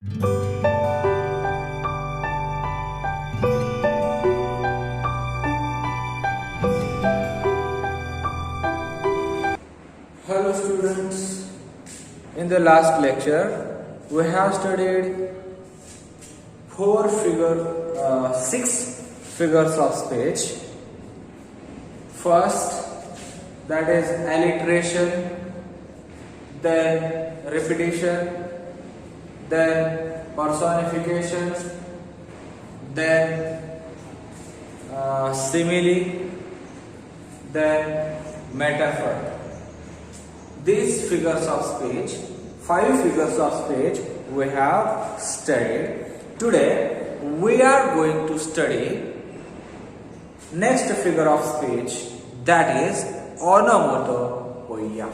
Hello students, in the last lecture we have studied six figures of speech. First, that is alliteration, then repetition, then personification, then simile, then metaphor. These figures of speech, 5 figures of speech we have studied. Today we are going to study next figure of speech, that is onomatopoeia.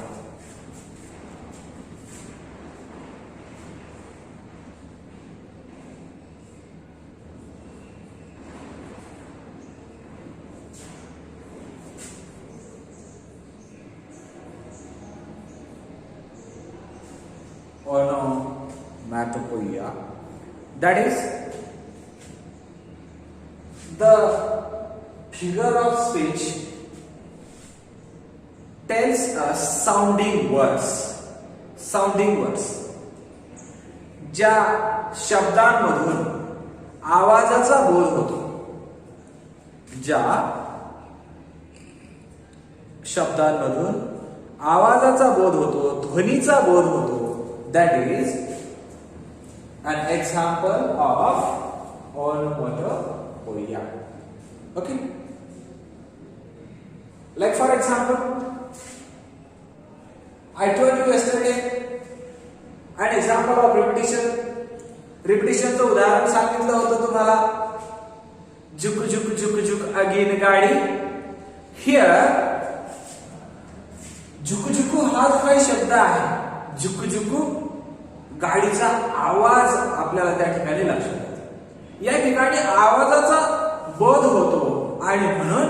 Onomatopoeia, that is the figure of speech tells us sounding words. ज्या शब्दांमधून आवाजाचा बोध होतो, ज्या शब्दांमधून आवाजाचा बोध होतो, ध्वनीचा बोध होतो, that is an example of onomatopoeia. Okay, like for example, I told you yesterday an example of repetition. Repetitionचं उदाहरण सांगितलं होतं तुम्हाला, झुक झुक झुक झुक अगेन गाडी. Here झुकझुकू हा जो काही शब्द आहे, झुकझुकू गाडीचा आवाज आपल्याला त्या ठिकाणी लक्षात येतो. या ठिकाणी आवाजाचा बोध होतो आणि म्हणून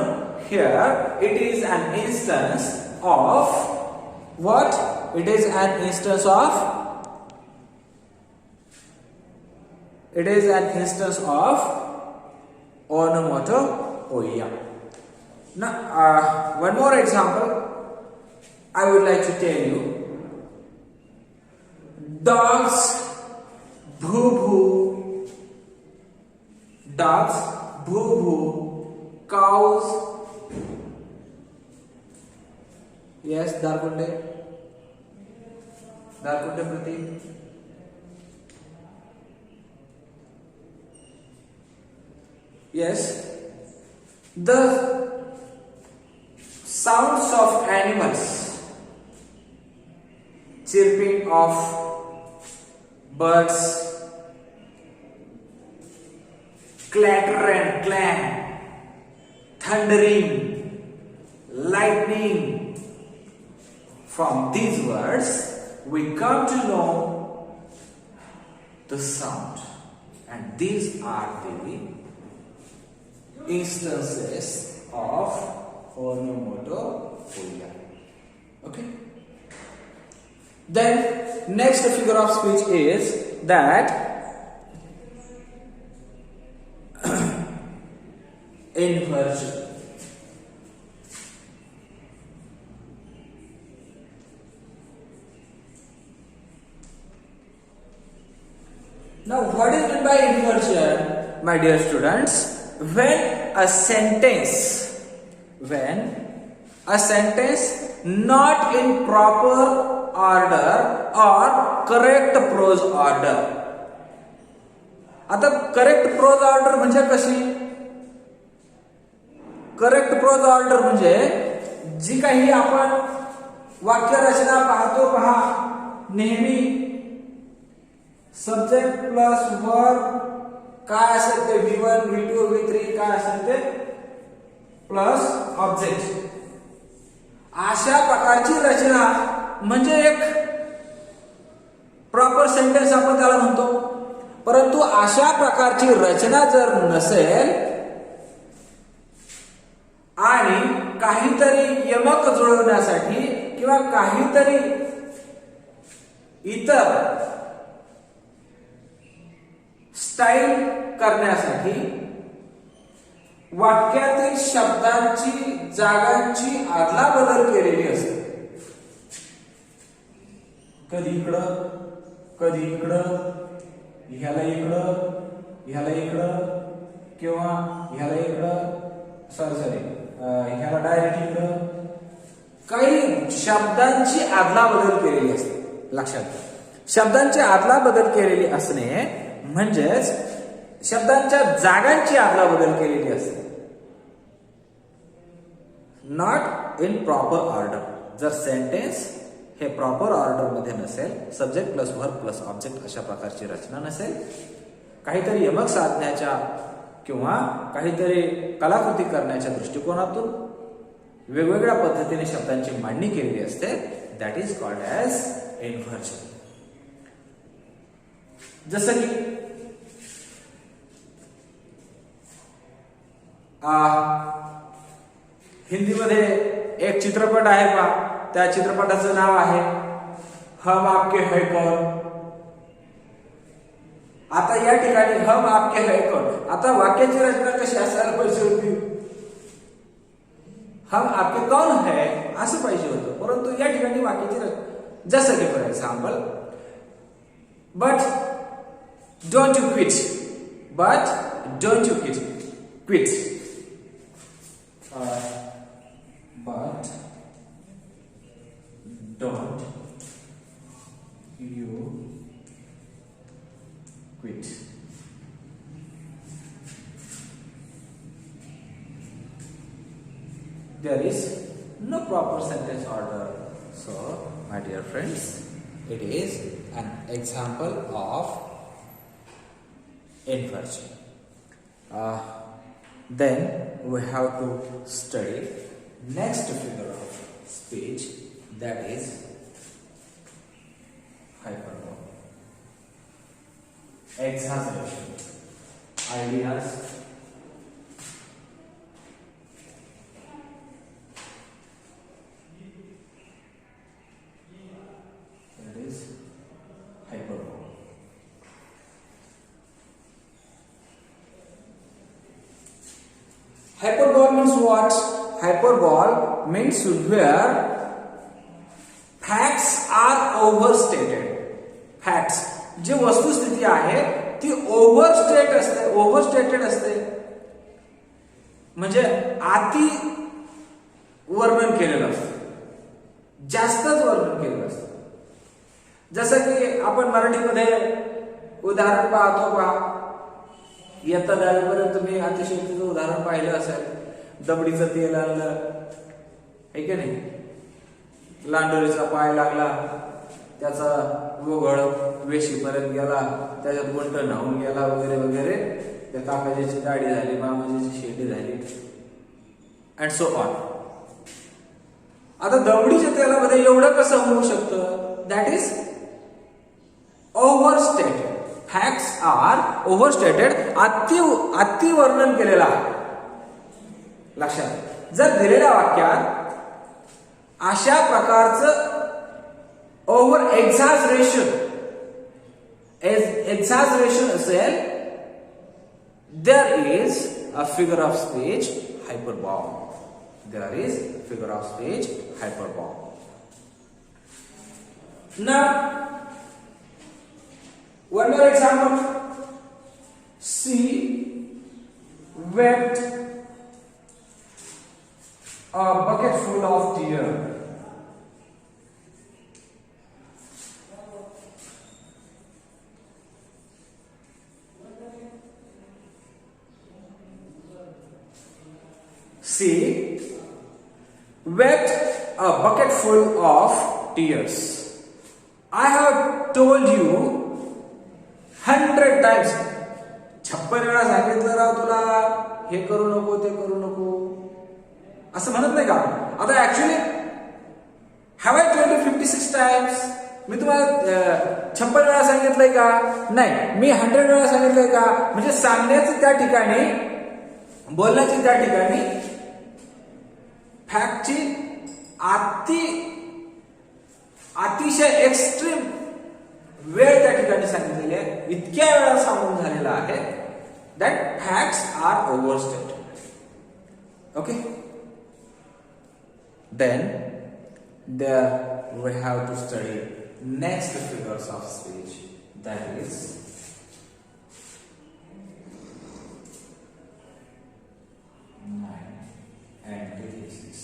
here it is an instance of what? It is an instance of onomatopoeia. Now one more example I would like to tell you. Dogs boo boo, cows, yes, Darkunde Prati, yes, the sounds of animals, chirping of birds, clatter and clang, thundering, lightning. From these words we come to know the sound, and these are the instances of onomatopoeia. Okay, then next figure of speech is that inversion. Now what is meant by inversion, my dear students? When a sentence not in proper order or correct prose order. आता correct pros order म्हणजे कशी? Correct pros order म्हणजे जी काही आपण वाक्य रचना पाहतो पहा, नेहमी सब्जेक्ट प्लस वर्ब काय असेल ते V1, V2, V3 काय असेल ते प्लस ऑब्जेक्ट, अशा प्रकारची रचना म्हणजे एक प्रॉपर सेंटेन्स आपण त्याला म्हणतो. परंतु अशा प्रकारची रचना जर नसेल आणि काहीतरी यमक जुळवण्यासाठी किंवा काहीतरी इतर स्टाईल करण्यासाठी वाक्यातील शब्दांची जागांची आदलाबदल केलेली असते. कधी इकडं कधी इकडं, ह्याला इकडं ह्याला इकडं, किंवा ह्याला इकडं ह्याला डायरेक्ट इकडं. काही शब्दांची आदलाबदल केलेली असते. लक्षात घ्या, शब्दांची आदलाबदल केलेली असणे म्हणजेच शब्दांच्या जागांची आदलाबदल केलेली असते. Not in proper order. जर सेंटेन्स हे प्रॉपर ऑर्डर मध्ये नसेल, subject plus verb plus object अशा प्रकारची रचना नसेल, काहीतरी यमक साधण्याच्या किंवा काहीतरी कलाकृती करण्याच्या दृष्टिकोनातून वेगवेगळ्या पद्धतीने शब्दांची मांडणी केलेली असते, that is called as inversion. जसं की हिंदीमध्ये एक चित्रपट आहे पहा, त्या चित्रपटाचं नाव आहे हम आपके है कौन. आता या ठिकाणी हम आपके है कौन, आता वाक्याची रचना कशी असायला पाहिजे होती, हम आपके कौन है असं पाहिजे होतं, परंतु या ठिकाणी वाक्याची रचना जसं की for example, but don't you quit, but don't you quit, but don't you quit. There is no proper sentence order. So, my dear friends, it is an example of inversion. Then we have to study next figure of speech, that is hyperbole. Exaggeration. Ideas. That is hyperbole. Hyperbole means what? Hyperbole means where facts are overstated. Facts जी वस्तुस्थिती आहे ती ओव्हरस्टेटेड असते, म्हणजे अति वर्णन केलेलं असतं, जास्तच वर्णन केलेलं असतं. जसं की आपण मराठीमध्ये उदाहरण पाहतो पहा, इयत्ता 10वी पर्यंत तुम्ही अतिशयोक्तीचं उदाहरण पाहिलं असेल. दबडीचं तेल आणलं, आहे की नाही, लांडोरीचा पाय लागला, त्याचा गोगळ वेशीपर्यंत गेला, त्याच्यात गुंट न्हावून गेला वगैरे वगैरे, त्या काकाजीची दाढी झाली, मामाजीची शेंडी झाली, अँड सो ऑन. आता दबडीच्या तेलामध्ये एवढं कसं होऊ शकतं? That is overstated. Facts are overstated. अति वर्णन केलेलं आहे. लक्षात, जर दिलेल्या वाक्यात अशा प्रकारचं ओव्हर एक्झॅजरेशन असेल, there is a figure of speech hyperbole. There is figure of speech hyperbole. Now, one more example. She wept a bucket full of tears. She wept a bucket full of tears. I have told you 100 times. 56 वेळा सांगितलं राव तुला, हे करू नको ते करू नको, असं म्हणत नाही का? आता actually have I told you 56 times? मी तुम्हाला 56 वेळा सांगितलंय का? नाही, मी 100 वेळा सांगितलंय का? म्हणजे सांगण्याचं त्या ठिकाणी, बोलण्याची त्या ठिकाणी फॅक्टची अतिशय एक्स्ट्रीम वेळ त्या ठिकाणी सांगितलेली आहे, इतक्या वेळा सांगून झालेला आहे that facts are overstated. Okay, then there we have to study next figures of speech, that is antithesis.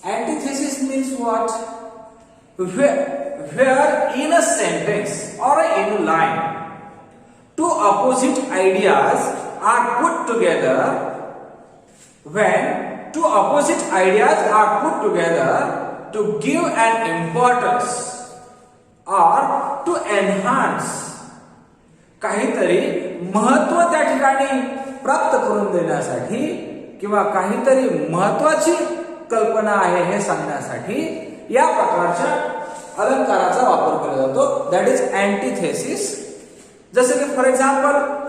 Antithesis means what? Where in a sentence or in a line two opposite ideas are put together. When two opposite ideas are put together to give an importance or to enhance, काहीतरी महत्व त्या ठिकाणी प्राप्त करून देण्यासाठी किंवा काहीतरी महत्वाची कल्पना आहे हे सांगण्यासाठी या प्रकारच्या अलंकाराचा वापर केला जातो, दॅट इज अँटिथेसिस. जसे की for example,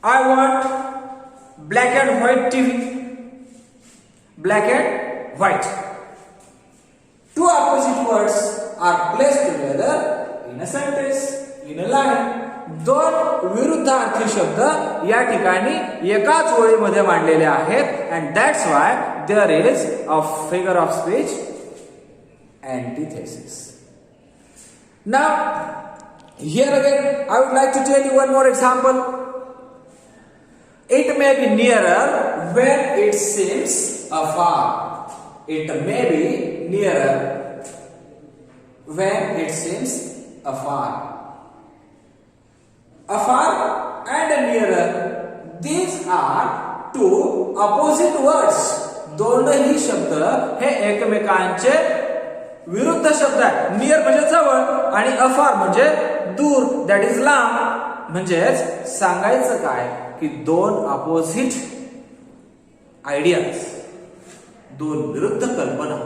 I want black and white TV. Black and white. Two opposite words are placed together in a sentence, in a line. दोन विरुद्धार्थी शब्द या ठिकाणी एकाच ओळीमध्ये मांडलेले आहेत, and that's why there is a figure of speech antithesis. Now here again I would like to tell you one more example. It may be nearer when it seems afar. It may be nearer when it seems afar. Afar and nearer, these are two opposite words. दोनही शब्द हे एकमेकांचे विरुद्ध शब्द आहेत. Near म्हणजे जवळ आणि अफार म्हणजे दूर, दॅट इज लांब. म्हणजेच सांगायचं काय की दोन अपोजिट आयडियाज, दोन विरुद्ध कल्पना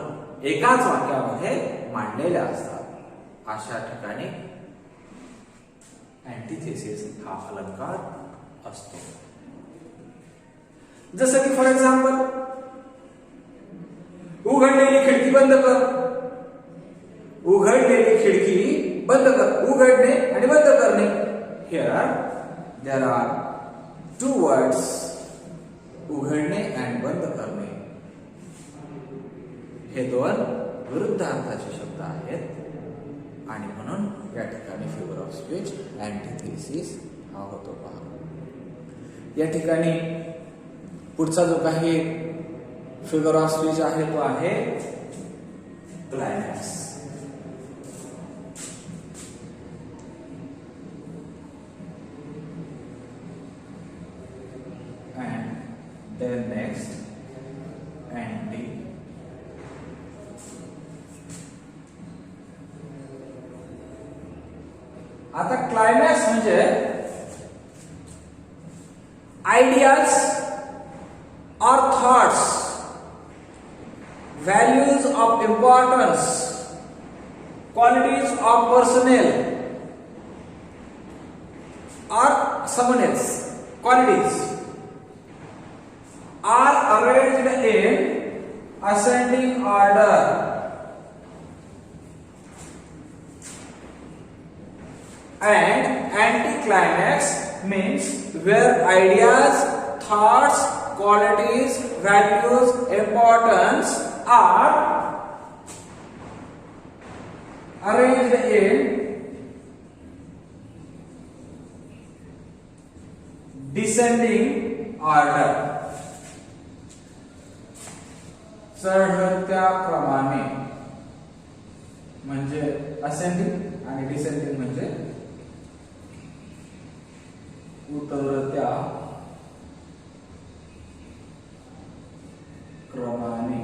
एकाच वाक्यामध्ये मांडलेल्या असतात. अशा ठिकाणी अँटिथेसिस हा अलंकार असतो. जसं की फॉर एक्झाम्पल, उघडलेली खिडकी बंद कर. उघडलेली खिडकी बंद कर. उघडणे आणि बंद करणे. Here there are two words, उघडणे आणि बंद करणे. हे दोन विरुद्ध अर्थाचे शब्द आहेत आणि म्हणून या ठिकाणी फिगर ऑफ स्पीच अँटिथेसिस हा होतो. पहा या ठिकाणी पुढचा जो काही फिगर ऑफ स्पीच आहे तो आहे क्लायमॅक्स. Then next anti. आता क्लायमॅक्स म्हणजे आयडियाज और thoughts, values of importance, qualities of personal और someone else qualities are arranged in ascending order. And anticlimax means where ideas, thoughts, qualities, values, importance are arranged in descending order. चढत्या क्रमाने, म्हणजे ascending आणि descending म्हणजे उतरत्या क्रमाने.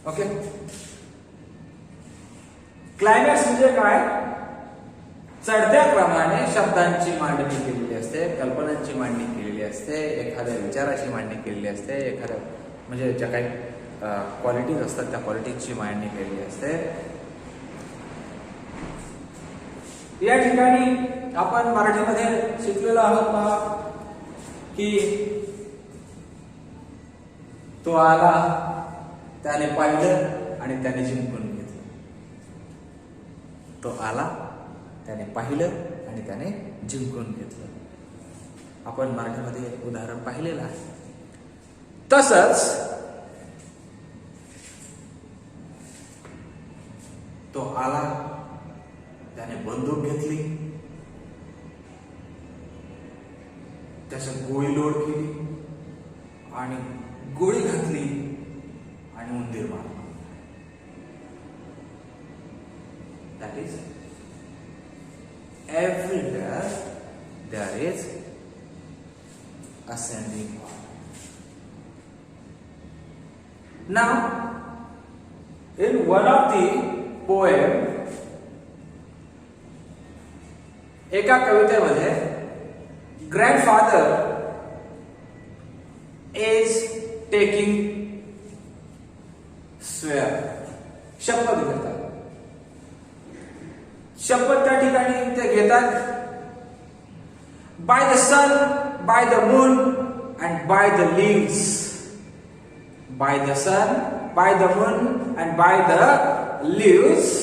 Okay, climax म्हणजे काय? चढत्या क्रमाने शब्दांची मांडणी केलेली असते, कल्पनांची मांडणी केलेली असते, एखाद्या विचाराची मांडणी केलेली असते, एखाद्या म्हणजे ज्या काही क्वालिटीज असतात त्या क्वालिटीजची मांडणी केलेली असते. या ठिकाणी आपण मराठीमध्ये शिकलेलो आहोत पहा की तो आला, त्याने पाहिलं आणि त्याने जिंकून घेतलं. तो आला, त्याने पाहिलं आणि त्याने जिंकून घेतलं. आपण मराठीमध्ये उदाहरण पाहिलेलं आहे. तसंच तो आला, त्याने बंदूक घेतली, त्याच्या गोळी लोड केली आणि गोळी घातली आणि उंदीर मारला. That is, everywhere there is ascending order. Now, in one of the poem, एका कवितेमध्ये grandfather is taking swear, शपथ घेतात. शपथ त्या ठिकाणी ते घेतात. By the sun, by the moon and by the leaves. By the sun, by the moon and by the leaves.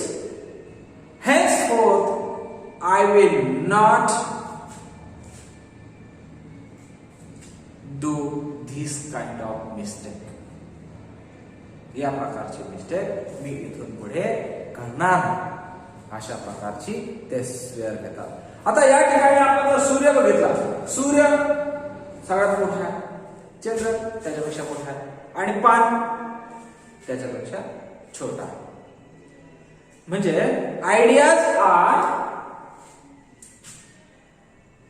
henceforth I will not do this kind of mistake. या प्रकारची mistake मी इथून पुढे करणार नाही. अशा प्रकारची ते स्वेअर घेतात. आता या ठिकाणी आपण जर सूर्य बघितला, सूर्य सगळ्यात मोठा आहे, चंद्र त्याच्यापेक्षा मोठा आहे आणि पान त्याच्यापेक्षा छोटा आहे. म्हणजे ideas are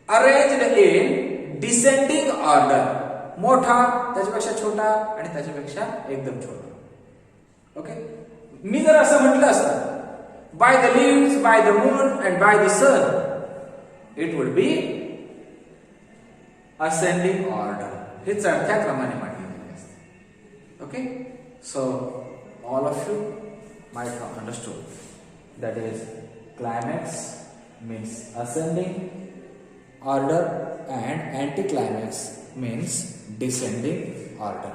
arranged in descending order. मोठा त्याच्यापेक्षा छोटा आणि त्याच्यापेक्षा एकदम छोटा. ओके, मी जर असं म्हटलं असतं by the leaves, by the moon and by the sun, it would be ascending order. हे चढत्या क्रमाने मांडलेले असते. Okay, so all of you might have understood that is climax means ascending order and anticlimax means descending order.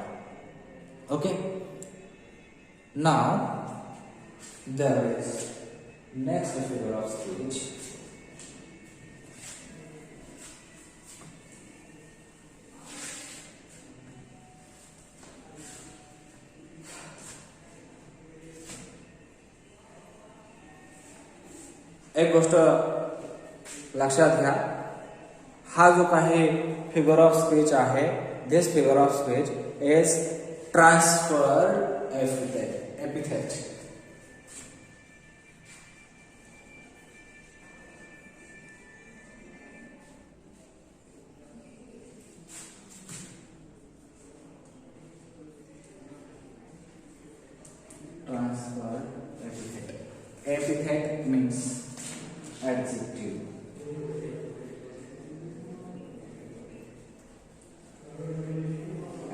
Okay, now there is next figure of speech. एक गोष्ट लक्षात घ्या, हा जो काही फिगर ऑफ स्पीच आहे, this figure of speech is transferred epithet. Transferred epithet. Epithet means adjective.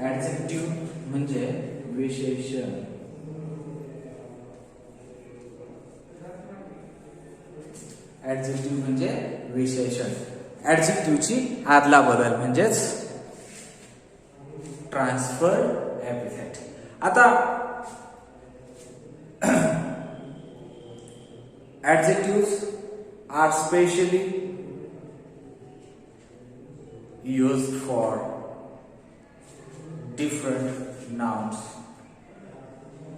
Adjective म्हणजे विशेषण. Adjective म्हणजे विशेषण. Adjectiveची आदला बदल म्हणजेच ट्रान्सफर्ड एपिथेट. आता adjectives are specially used for different nouns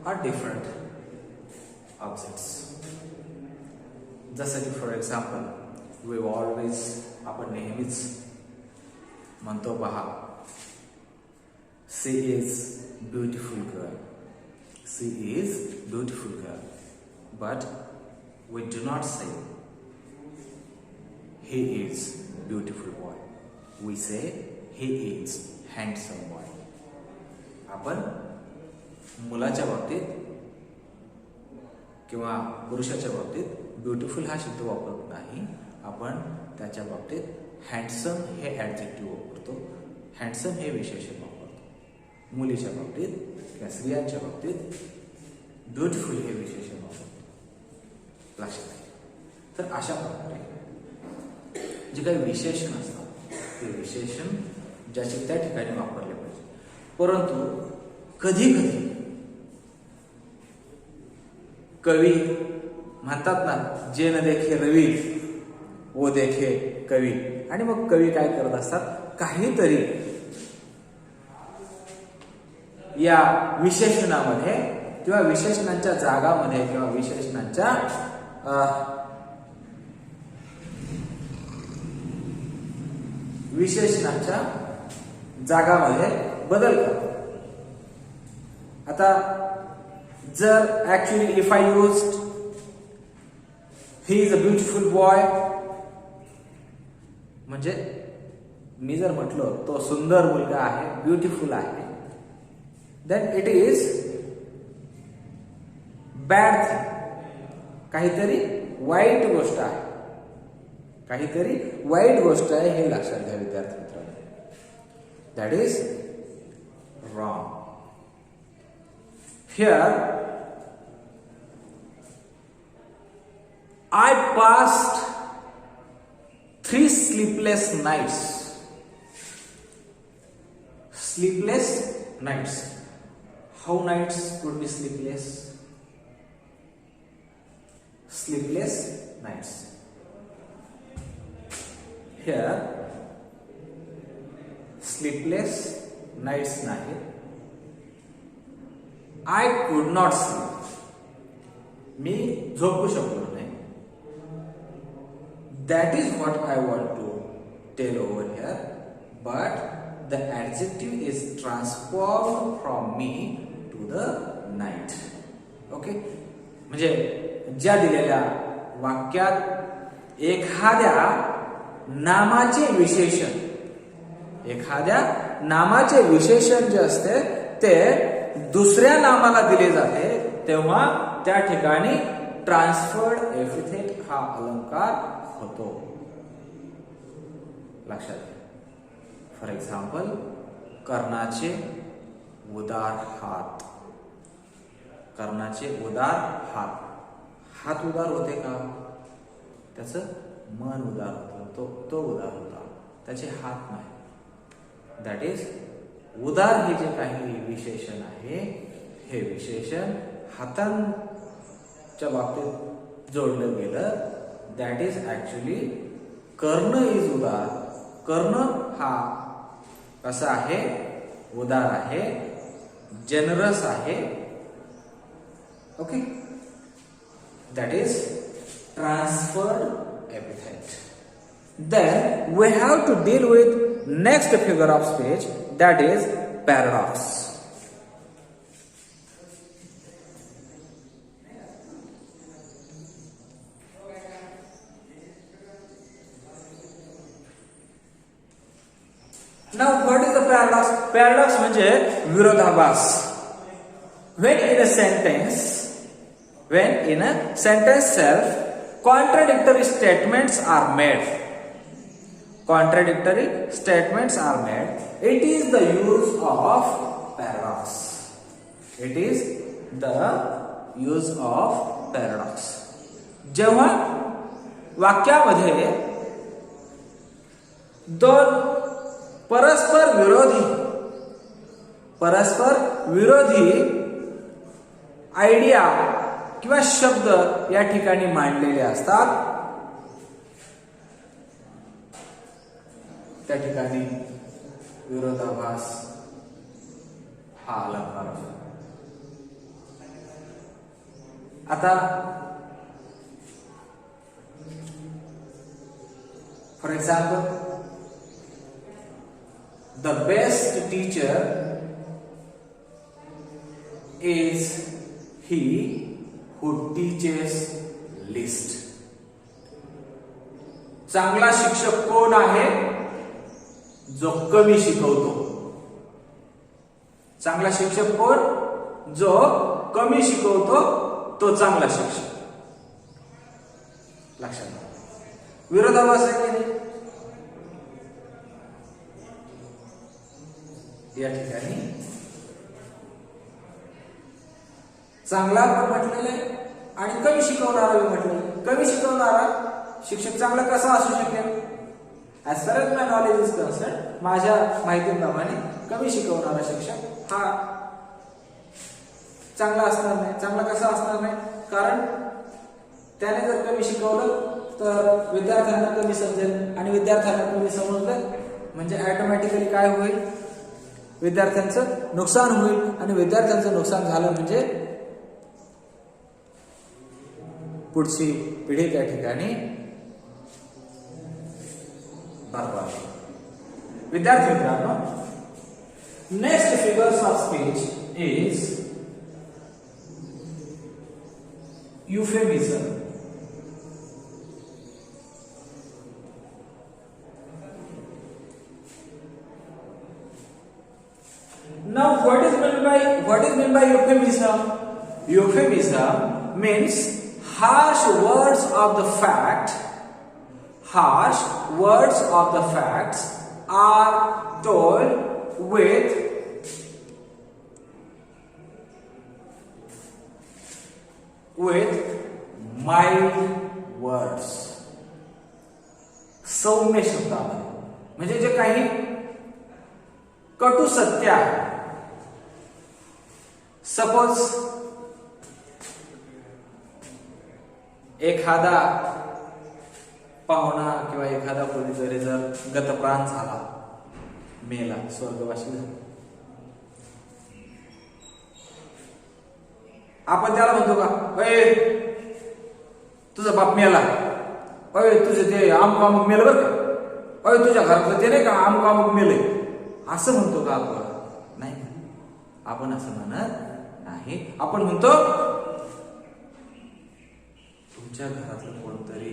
or different objects. जसं की फॉर एक्झाम्पल, we always, आपण नेहमीच म्हणतो पहा, she is beautiful girl. She is beautiful girl. But we do not say he is beautiful boy. We say he is handsome boy. आपण मुलाच्या बाबतीत किंवा पुरुषाच्या बाबतीत ब्युटिफुल हा शब्द वापरत नाही. आपण त्याच्या बाबतीत हँडसम हे ॲडजेक्टिव्ह वापरतो, हँडसम हे विशेषण वापरतो. मुलीच्या बाबतीत किंवा स्त्रियांच्या बाबतीत ब्युटिफुल हे विशेषण वापरतो. लक्षात घ्या. तर अशा प्रकारे जे काही विशेषण असतात ते विशेषण ज्याचे त्या ठिकाणी वापरले पाहिजे. परंतु कधी कधी कवी म्हणतात ना, जे न देखे रवी वो देखे कवी. आणि मग कवी काय करत असतात, काहीतरी या विशेषणामध्ये किंवा विशेषणांच्या जागामध्ये किंवा विशेषणांच्या जागामध्ये बदल करतात. आता जर actually if I used he is a beautiful boy, म्हणजे मी जर म्हटलं तो सुंदर मुलगा आहे, ब्युटिफुल आहे, then it is bad thing. काहीतरी वाईट गोष्ट आहे, काहीतरी वाईट गोष्ट आहे हे लक्षात घ्या विद्यार्थी मित्रांनो. That is wrong. Here I passed 3 sleepless nights. Sleepless nights. How nights would be sleepless? Sleepless nights. Here, sleepless nights nahi. I could not sleep. मी झोपू शकलो नाही. That is what I want to tell over here, but the adjective is transformed from me to the night. Okay? म्हणजे ज्या दिलेल्या वाक्यात एखाद्या नामाचे विशेषण जे असते ते दुसऱ्या नामाला दिले जाते, तेव्हा त्या ठिकाणी ट्रान्सफर्ड एपिथेट हा अलंकार होतो. लक्षात घ्या. फॉर एक्झाम्पल, कर्णाचे उदार हात. कर्णाचे उदार हात. हात उदार होते का? त्याचं मन उदार होतं, तो उदार होता, त्याचे हात नाही. दॅट इज उदार हे जे काही विशेषण आहे हे विशेषण हातांच्या बाबतीत जोडलं गेलं. That is actually Karna is उदार. कर्ण हा कसा आहे? उदार आहे, जनरस आहे. Okay, that is transferred epithet. Then we have to deal with next figure of speech, that is paradox. Now what is the paradox? Paradox म्हणजे विरोधाभास. When in a sentence self contradictory statements are made. Contradictory statements are made. It is the use of paradox. It is the use of paradox. जेव्हा वाक्यामध्ये दोन परस्पर विरोधी idea किंवा शब्द या ठिकाणी मांडलेले असतात, त्या ठिकाणी विरोधाभास हा अलंकार असतो. आता for example, the best teacher is he who teaches least. चांगला शिक्षक कोण आहे? जो कमी शिकवतो. चांगला शिक्षक कोण? जो कमी शिकवतो तो चांगला शिक्षक. लक्षात घ्या. विरोधाभास आहे की नाही? या ठिकाणी चांगला पण म्हटलेलं आहे आणि कमी शिकवणारा बी म्हटलेलं आहे. कमी शिकवणारा शिक्षक चांगला कसा असू शकेल? As far as my knowledge is concern, माझ्या माहितीप्रमाणे कमी शिकवणारा शिक्षक हा चांगला असणार नाही. चांगला कसा असणार नाही? कारण त्याने जर कमी शिकवलं तर विद्यार्थ्यांना कमी समजेल आणि विद्यार्थ्यांना कमी समजलं म्हणजे ऑटोमॅटिकली काय होईल? विद्यार्थ्यांचं नुकसान होईल आणि विद्यार्थ्यांचं नुकसान झालं म्हणजे पुढची पिढी त्या ठिकाणी बर्बाद. विद्यार्थी मित्रांनो, next figures of speech is euphemism. Now what is meant by euphemism? Euphemism means harsh words of the facts are told with mild words. सौम्य शब्दामध्ये म्हणजे जे काही कटू सत्य आहे. सपोज एखादा पाहुणा किंवा एखादा कोणीतरी जर गतप्राण झाला, मेला, स्वर्गवासी झाला, आपण त्याला म्हणतो का, अय तुझा बाप मेला, अय तुझे ते अमुक मेलं बरं का, अय तुझ्या घरातलं ते नाही का अमुक मेले, असं म्हणतो का आपण? नाही, आपण असं म्हणत नाही. आपण म्हणतो तुमच्या घरातलं कोणतरी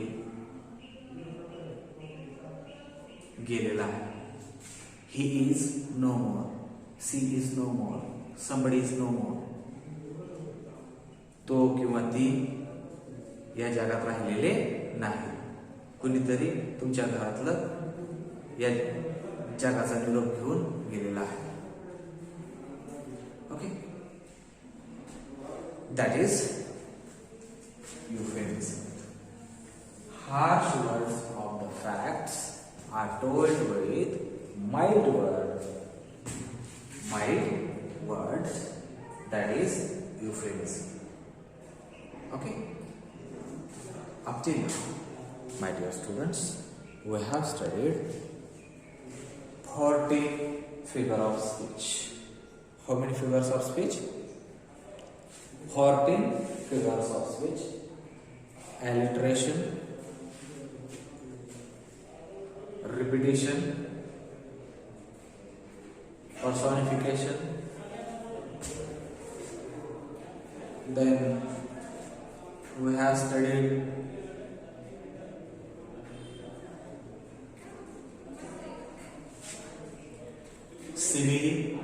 गेलेला आहे. He is no more, she is no more, somebody is no more. तो किंवा ती या जगात राहिलेले नाही. कुणीतरी तुमच्या घरातलं या जगाचा निरोप घेऊन गेलेला आहे. Okay, that is euphemism. Harsh words of the facts are told with mild words, that is euphemism. Okay, up till now, my dear students, we have studied 40 figures of speech. How many figures of speech? 14 figures of speech. Alliteration, repetition, personification, then we have studied simile,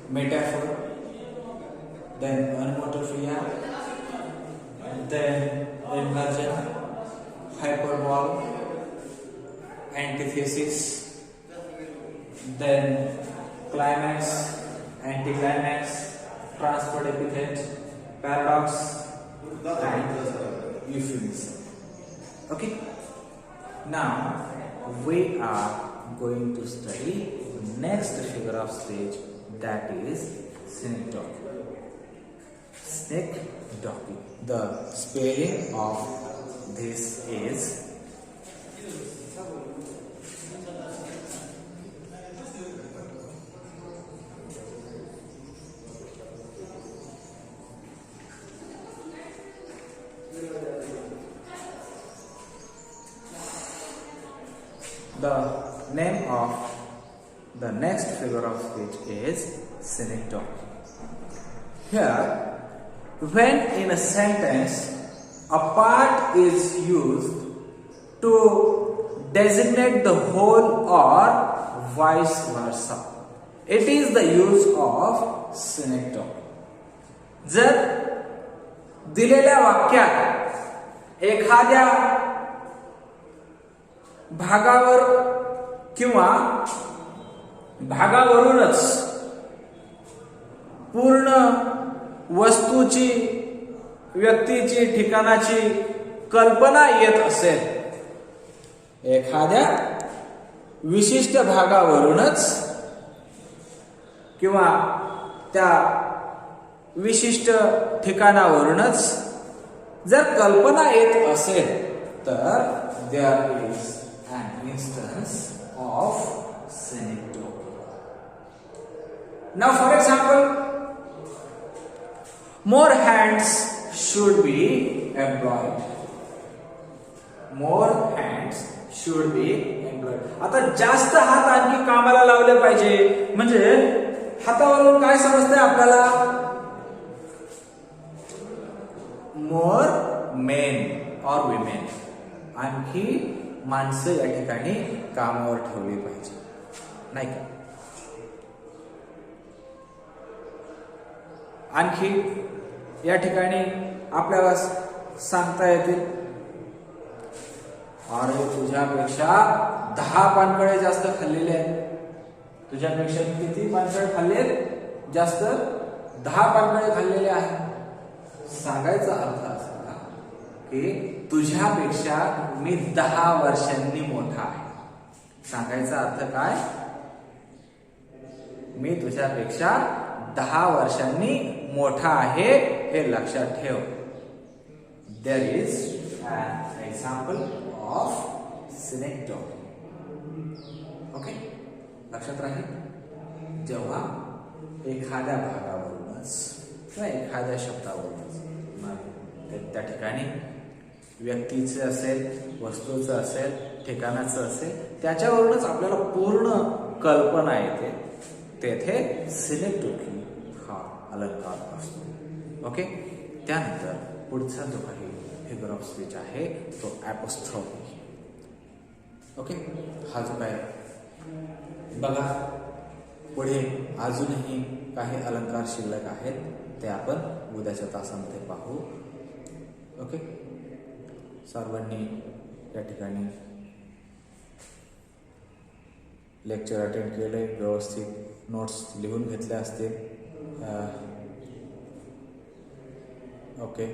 metaphor, then onomatopoeia, then inversion, hyperbole, antithesis, then climax, anticlimax, transferred epithet, paradox, and euphemism. Okay, now we are going to study next figure of speech, that is synecdoche. Synecdoche. The spelling of this is the name of the next figure of speech is synecdoche. Here, when in a sentence a part is used to designate the whole or vice versa, it is the use of synecdoche. जर दिलेल्या वाक्यात एखाद्या भागावर किंवा भागावरूनच पूर्ण वस्तूची, व्यक्तीची, ठिकाणाची कल्पना येत असेल, एखाद्या विशिष्ट भागावरूनच किंवा त्या विशिष्ट ठिकाणावरूनच जर कल्पना येत असेल तर there is an instance of synecdoche. Now, for example, more hands should be employed. More hands should be employed. आता जास्त हात आणखी कामाला लावले पाहिजे. म्हणजे हातावरून काय समजतंय आपल्याला? मोर मेन और विमेन, आणखी माणसं या ठिकाणी कामावर ठेवली पाहिजे, नाही का? आणखी या ठिकाणी आपल्याला सांगता येतील, अरे तुझ्यापेक्षा 10 पानकळे जास्त खाल्लेले आहेत, तुझ्यापेक्षा किती पानकळे खाल्लेत? जास्त 10 पानकळे खाल्लेले आहेत. सांगायचा अर्थ असा की तुझ्यापेक्षा मी 10 वर्षांनी मोठा आहे. सांगायचा अर्थ काय? मी तुझ्यापेक्षा 10 वर्षांनी मोठा आहे, हे लक्षात ठेव. There is an example of synecdoche. Okay, लक्षात राहील. जेव्हा एखाद्या भागावरूनच किंवा एखाद्या शब्दावरूनच त्या ठिकाणी व्यक्तीचं असेल, वस्तूचं असेल, ठिकाणाचं असेल, त्याच्यावरूनच आपल्याला पूर्ण कल्पना येते, तेथे सिनेक्डोकी हा अलंकार असतो. ओके, त्यानंतर पुढचा जो काही फिगर ऑफ स्पीच आहे तो ॲपोस्ट्रॉफी. ओके, हा जो काय बघा, पुढे अजूनही काही अलंकार शिल्लक आहेत, ते आपण उद्याच्या तासामध्ये पाहू. ओके, सर्वांनी या ठिकाणी लेक्चर अटेंड केले, व्यवस्थित नोट्स लिहून घेतल्या असतील. ओके.